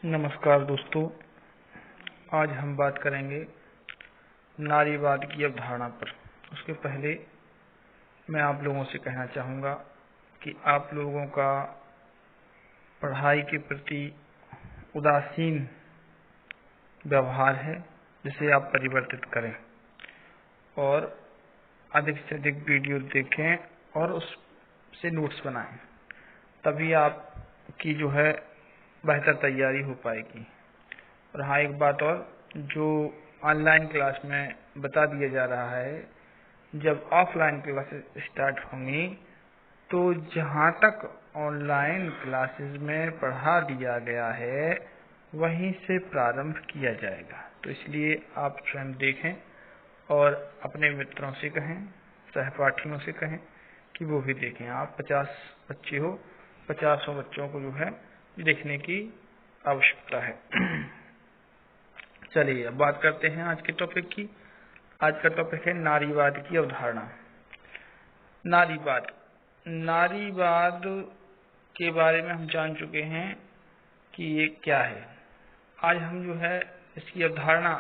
नमस्कार दोस्तों, आज हम बात करेंगे नारीवाद की अवधारणा पर। उसके पहले मैं आप लोगों से कहना चाहूँगा कि आप लोगों का पढ़ाई के प्रति उदासीन व्यवहार है, जिसे आप परिवर्तित करें और अधिक से अधिक वीडियो देखें और उससे नोट्स बनाएं। तभी आपकी बेहतर तैयारी हो पाएगी। और हाँ, एक बात और, जो ऑनलाइन क्लास में बता दिया जा रहा है, जब ऑफलाइन क्लासेस स्टार्ट होंगी तो जहाँ तक ऑनलाइन क्लासेस में पढ़ा दिया गया है वहीं से प्रारंभ किया जाएगा। तो इसलिए आप स्वयं देखें और अपने मित्रों से कहें, सहपाठियों से कहें कि वो भी देखें। आप 50 बच्चे हो, 50 बच्चों को देखने की आवश्यकता है। चलिए अब बात करते हैं आज के टॉपिक की। आज का टॉपिक है नारीवाद की अवधारणा। नारीवाद के बारे में हम जान चुके हैं कि ये क्या है। आज हम इसकी अवधारणा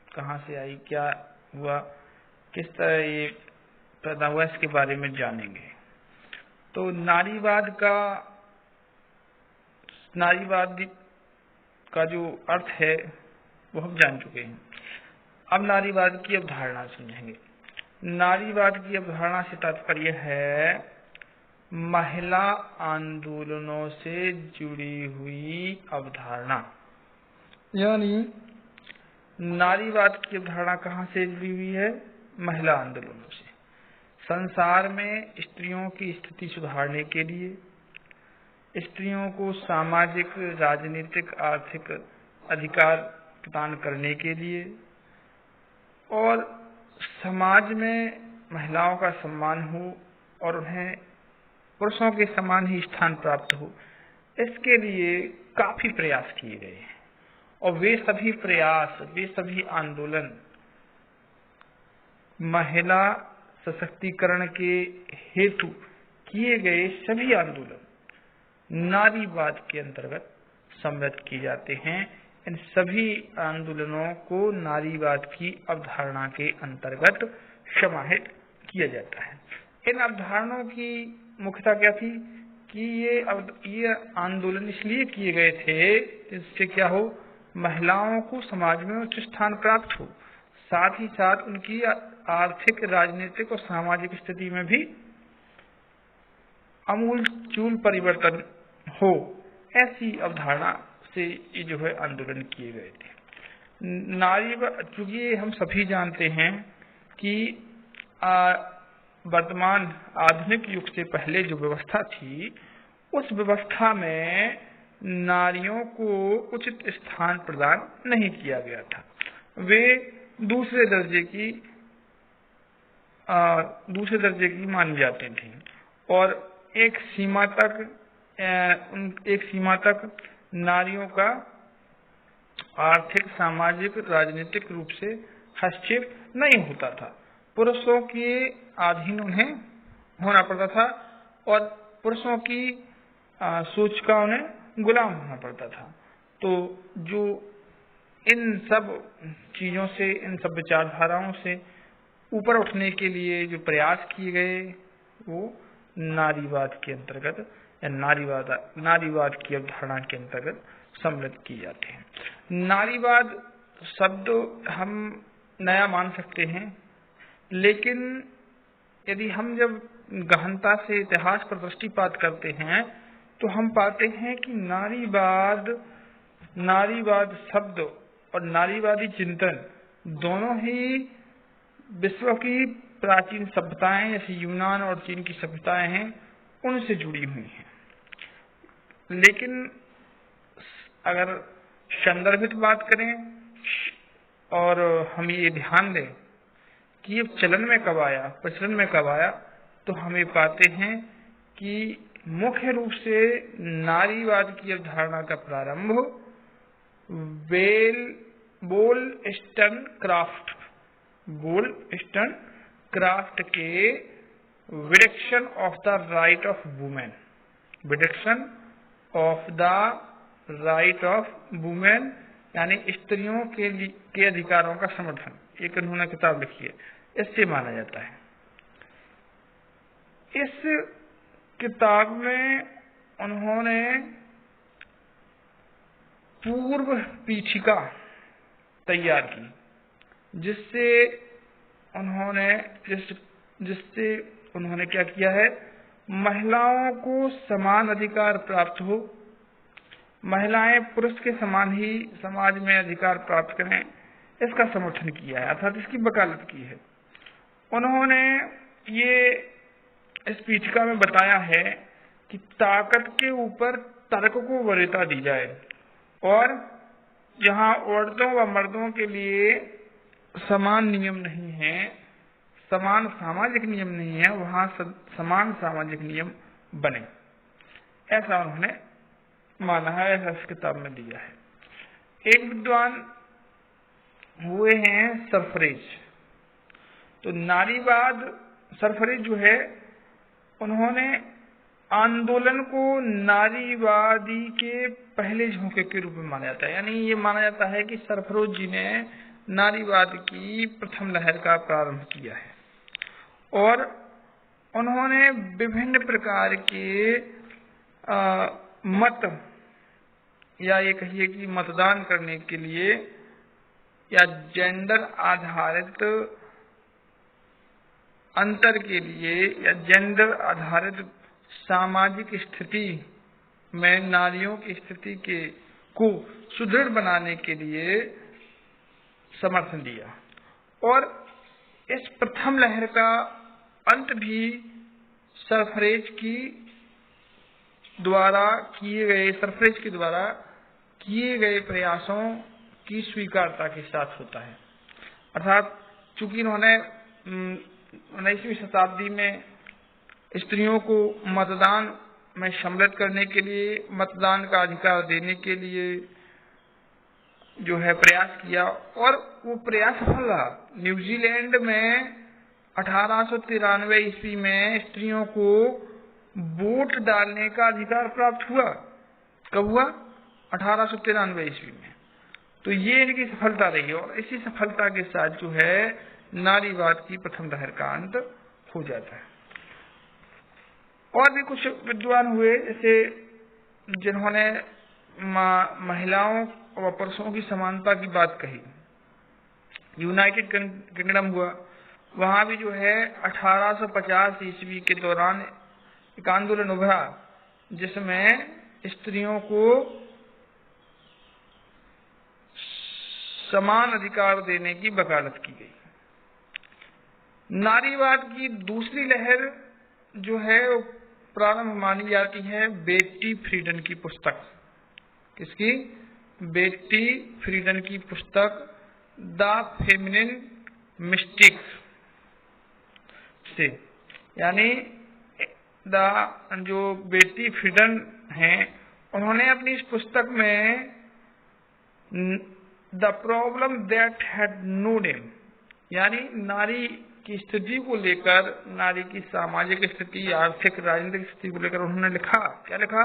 कहाँ से आई, क्या हुआ, किस तरह ये पैदा हुआ, इसके बारे में जानेंगे। तो नारीवाद का जो अर्थ है वो हम जान चुके हैं। अब नारीवाद की अवधारणा समझेंगे। नारीवाद की अवधारणा से तात्पर्य है महिला आंदोलनों से जुड़ी हुई अवधारणा। यानी नारीवाद की अवधारणा कहाँ से जुड़ी हुई है? महिला आंदोलनों से। संसार में स्त्रियों की स्थिति सुधारने के लिए, स्त्रियों को सामाजिक, राजनीतिक, आर्थिक अधिकार प्रदान करने के लिए और समाज में महिलाओं का सम्मान हो और उन्हें पुरुषों के समान ही स्थान प्राप्त हो, इसके लिए काफी प्रयास किए गए हैं। और वे सभी आंदोलन महिला सशक्तिकरण के हेतु किए गए सभी आंदोलन नारीवाद के अंतर्गत सम्मिलित किए जाते हैं। इन सभी आंदोलनों को नारीवाद की अवधारणा के अंतर्गत समाहित किया जाता है। इन अवधारणाओं की मुख्यता क्या थी कि ये आंदोलन इसलिए किए गए थे जिससे क्या हो, महिलाओं को समाज में उच्च स्थान प्राप्त हो, साथ ही साथ उनकी आर्थिक, राजनीतिक और सामाजिक स्थिति में भी आमूल परिवर्तन हो। ऐसी अवधारणा से ये आंदोलन किए गए थे। नारीवाद, चूंकि हम सभी जानते हैं कि वर्तमान आधुनिक युग से पहले जो व्यवस्था थी, उस व्यवस्था में नारियों को उचित स्थान प्रदान नहीं किया गया था। वे दूसरे दर्जे की मानी जाती थी और एक सीमा तक नारियों का आर्थिक, सामाजिक, राजनीतिक रूप से हस्तक्षेप नहीं होता था। पुरुषों के अधीन उन्हें होना पड़ता था और पुरुषों की सोच का उन्हें गुलाम होना पड़ता था। तो जो इन सब चीजों से, इन सब विचारधाराओं से ऊपर उठने के लिए जो प्रयास किए गए, वो नारीवाद के अंतर्गत या नारीवाद की अवधारणा के अंतर्गत सम्मिलित किए जाते हैं। नारीवाद शब्द हम नया मान सकते हैं, लेकिन यदि हम जब गहनता से इतिहास पर दृष्टिपात करते हैं तो हम पाते हैं कि नारीवाद शब्द और नारीवादी चिंतन दोनों ही विश्व की प्राचीन सभ्यताएं, जैसे यूनान और चीन की सभ्यताएं हैं, उनसे जुड़ी हुई हैं। लेकिन अगर संदर्भित बात करें और हम ये ध्यान दें कि ये प्रचलन में कब आया, तो हम ये पाते हैं कि मुख्य रूप से नारीवाद की अवधारणा का प्रारंभ वोllस्टोनक्राफ्ट के reduction of the right of women, reduction of the right of women, यानी स्त्रियों के अधिकारों का समर्थन, एक उन्होंने किताब लिखी है, इससे माना जाता है। इस किताब में उन्होंने पूर्व पीठिका तैयार की, जिससे उन्होंने क्या किया है, महिलाओं को समान अधिकार प्राप्त हो, महिलाएं पुरुष के समान ही समाज में अधिकार प्राप्त करें, इसका समर्थन किया है, अर्थात इसकी वकालत की है। उन्होंने ये इस पीठिका में बताया है कि ताकत के ऊपर तर्क को वरीयता दी जाए, और जहां औरतों व मर्दों के लिए समान नियम नहीं है, समान सामाजिक नियम नहीं है, वहां समान सामाजिक नियम बने, ऐसा उन्होंने माना है, ऐसा इस किताब में दिया है। एक विद्वान हुए हैं सरफरेज। तो नारीवाद, सरफरेज जो है, उन्होंने आंदोलन को नारीवादी के पहले झोंके के रूप में माना जाता है, यानी ये माना जाता है कि सरफरोज जी ने नारीवाद की प्रथम लहर का प्रारंभ किया है, और उन्होंने विभिन्न प्रकार के मत, या ये कहिए कि मतदान करने के लिए, या जेंडर आधारित अंतर के लिए, या जेंडर आधारित सामाजिक स्थिति में नारियों की स्थिति को सुदृढ़ बनाने के लिए समर्थन दिया। और इस प्रथम लहर का अंत भी सरफरेज के द्वारा किए गए प्रयासों की स्वीकारता के साथ होता है। अर्थात चूंकि इन्होंने 19वीं शताब्दी में स्त्रियों को मतदान में सम्मिलित करने के लिए, मतदान का अधिकार देने के लिए जो है प्रयास किया, और वो प्रयास सफल रहा। न्यूजीलैंड में 1893 ईस्वी में स्त्रियों को वोट डालने का अधिकार प्राप्त हुआ। कब हुआ? 1893 ईस्वी में। तो ये इनकी सफलता रही, और इसी सफलता के साथ जो है नारीवाद की प्रथम लहर का अंत हो जाता है। और भी कुछ विद्वान हुए जैसे जिन्होंने महिलाओं और पुरुषों की समानता की बात कही। यूनाइटेड किंगडम हुआ, वहां भी जो है 1850 ईस्वी के दौरान एक आंदोलन उभरा जिसमें स्त्रियों को समान अधिकार देने की वकालत की गई। नारीवाद की दूसरी लहर जो है वो प्रारंभ मानी जाती है बेट्टी फ्रीडन की पुस्तक। किसकी? बेट्टी फ्रीडन की पुस्तक द फेमिनिन मिस्टिक्स से। यानी जो बेट्टी फ्रीडन हैं, उन्होंने अपनी इस पुस्तक में the problem that had no name, यानी नारी की स्थिति को लेकर, नारी की सामाजिक स्थिति, आर्थिक, राजनीतिक स्थिति को लेकर उन्होंने लिखा। क्या लिखा?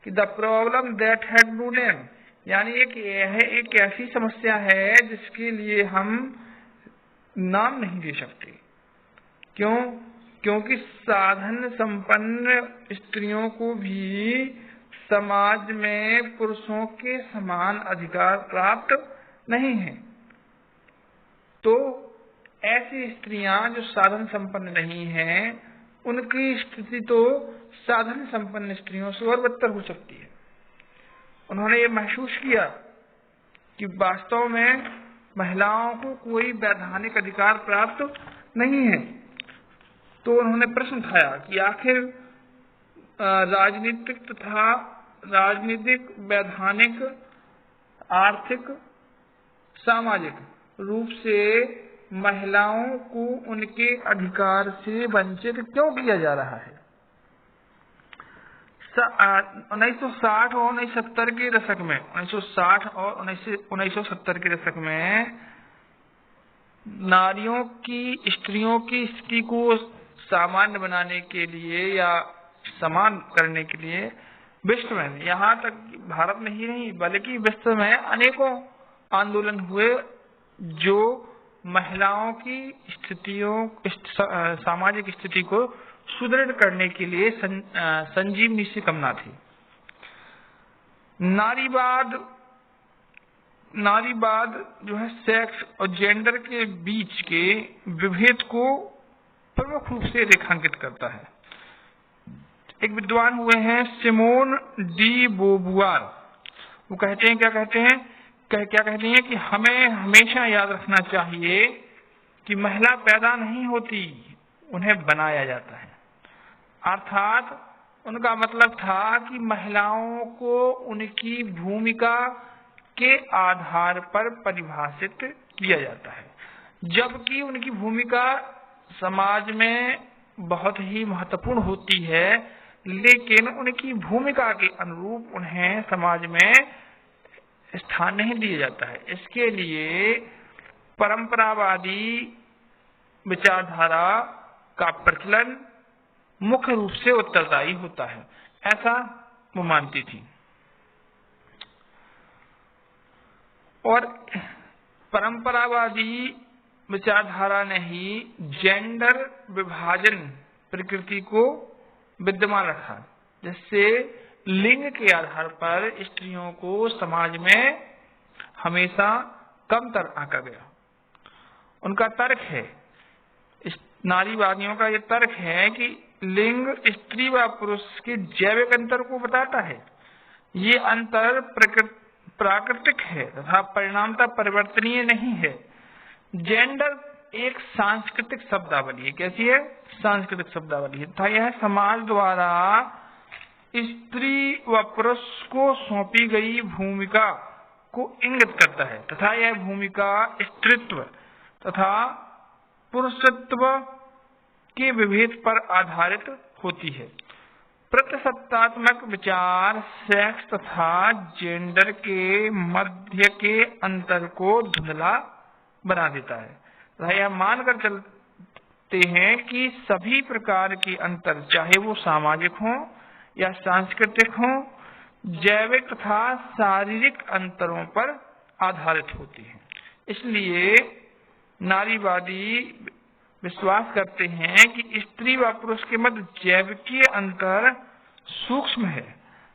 कि the problem that had no name, यानी एक ऐसी समस्या है जिसके लिए हम नाम नहीं दे सकते। क्यों? क्योंकि साधन संपन्न स्त्रियों को भी समाज में पुरुषों के समान अधिकार प्राप्त नहीं है। तो ऐसी स्त्रियां जो साधन संपन्न नहीं हैं, उनकी स्थिति तो साधन संपन्न स्त्रियों से और बदतर हो सकती है। उन्होंने ये महसूस किया कि वास्तव में महिलाओं को कोई वैधानिक अधिकार प्राप्त नहीं है। तो उन्होंने प्रश्न उठाया कि आखिर राजनीतिक, वैधानिक, आर्थिक, सामाजिक रूप से महिलाओं को उनके अधिकार से वंचित क्यों किया जा रहा है। 1960 और 1970 के दशक में, 1960 और 1970 के दशक में नारियों की, स्त्रियों की स्थिति को सामान्य बनाने के लिए या समान करने के लिए विश्व में, यहाँ तक भारत में ही नहीं बल्कि विश्व में अनेकों आंदोलन हुए जो महिलाओं की सामाजिक स्थिति को सुदृढ़ करने के लिए संजीवनी से कम ना थी। नारीवाद जो है सेक्स और जेंडर के बीच के विभेद को प्रमुख रूप से रेखांकित करता है। एक विद्वान हुए हैं सिमोन डी बोबुआर, वो कहते हैं क्या कहते हैं कि हमें हमेशा याद रखना चाहिए कि महिला पैदा नहीं होती, उन्हें बनाया जाता है। अर्थात उनका मतलब था कि महिलाओं को उनकी भूमिका के आधार पर परिभाषित किया जाता है, जबकि उनकी भूमिका समाज में बहुत ही महत्वपूर्ण होती है, लेकिन उनकी भूमिका के अनुरूप उन्हें समाज में स्थान नहीं दिया जाता है। इसके लिए परंपरावादी विचारधारा का प्रचलन मुख्य रूप से उत्तरदायी होता है, ऐसा वो मानती थी। और परंपरावादी विचारधारा ने ही जेंडर विभाजन प्रकृति को विद्यमान रखा, जिससे लिंग के आधार पर स्त्रियों को समाज में हमेशा कमतर आंका गया। उनका तर्क है, नारीवादियों का यह तर्क है कि लिंग स्त्री व पुरुष के जैविक अंतर को बताता है। ये अंतर प्राकृतिक है तथा परिणामतः परिवर्तनीय नहीं है। जेंडर एक सांस्कृतिक शब्दावली है। कैसी है? सांस्कृतिक शब्दावली है तथा यह समाज द्वारा स्त्री व पुरुष को सौंपी गई भूमिका को इंगित करता है तथा यह भूमिका स्त्रीत्व तथा पुरुषत्व के विभेद पर आधारित होती है। प्रतिसत्तात्मक विचार सेक्स तथा जेंडर के मध्य के अंतर को धुंधला बना देता है। यह मानकर चलते हैं कि सभी प्रकार के अंतर, चाहे वो सामाजिक हो या सांस्कृतिक हो, जैविक तथा शारीरिक अंतरों पर आधारित होती है। इसलिए नारीवादी विश्वास करते हैं कि स्त्री व पुरुष के मध्य जैविकीय अंतर सूक्ष्म है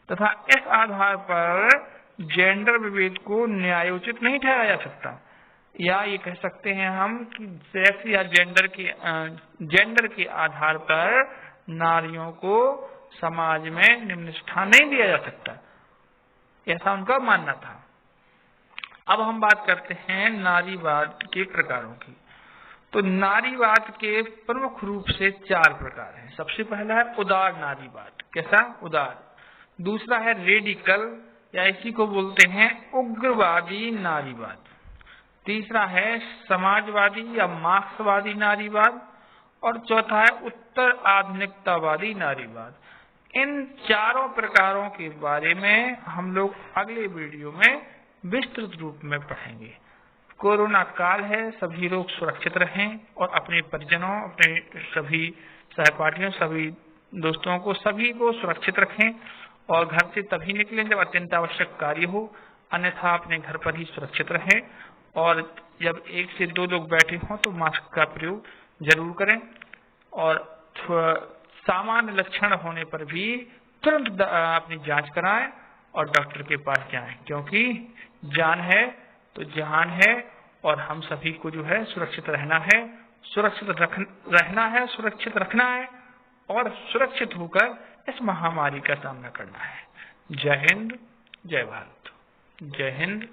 तथा इस आधार पर जेंडर विभेद को न्यायोचित नहीं ठहराया जा सकता। या ये कह सकते हैं हम कि सेक्स या जेंडर के आधार पर नारियों को समाज में निम्न स्थान नहीं दिया जा सकता, ऐसा उनका मानना था। अब हम बात करते हैं नारीवाद के प्रकारों की। तो नारीवाद के प्रमुख रूप से 4 प्रकार हैं। सबसे पहला है उदार नारीवाद। कैसा? उदार। दूसरा है रेडिकल या इसी को बोलते हैं उग्रवादी नारीवाद। तीसरा है समाजवादी या मार्क्सवादी नारीवाद और चौथा है उत्तर आधुनिकतावादी नारीवाद। इन चारों प्रकारों के बारे में हम लोग अगले वीडियो में विस्तृत रूप में पढ़ेंगे। कोरोना काल है, सभी लोग सुरक्षित रहें और अपने परिजनों, अपने सभी सहपाठियों, सभी दोस्तों को, सभी को सुरक्षित रखें और घर से तभी निकलें जब अत्यंत आवश्यक कार्य हो, अन्यथा अपने घर पर ही सुरक्षित रहें। और जब 1 से 2 लोग बैठे हों तो मास्क का प्रयोग जरूर करें और सामान्य लक्षण होने पर भी तुरंत अपनी जांच कराएं और डॉक्टर के पास जाएं, क्योंकि जान है तो जहान है और हम सभी को जो है सुरक्षित रहना है, सुरक्षित रखना है और सुरक्षित होकर इस महामारी का सामना करना है। जय हिंद, जय भारत। जय हिंद।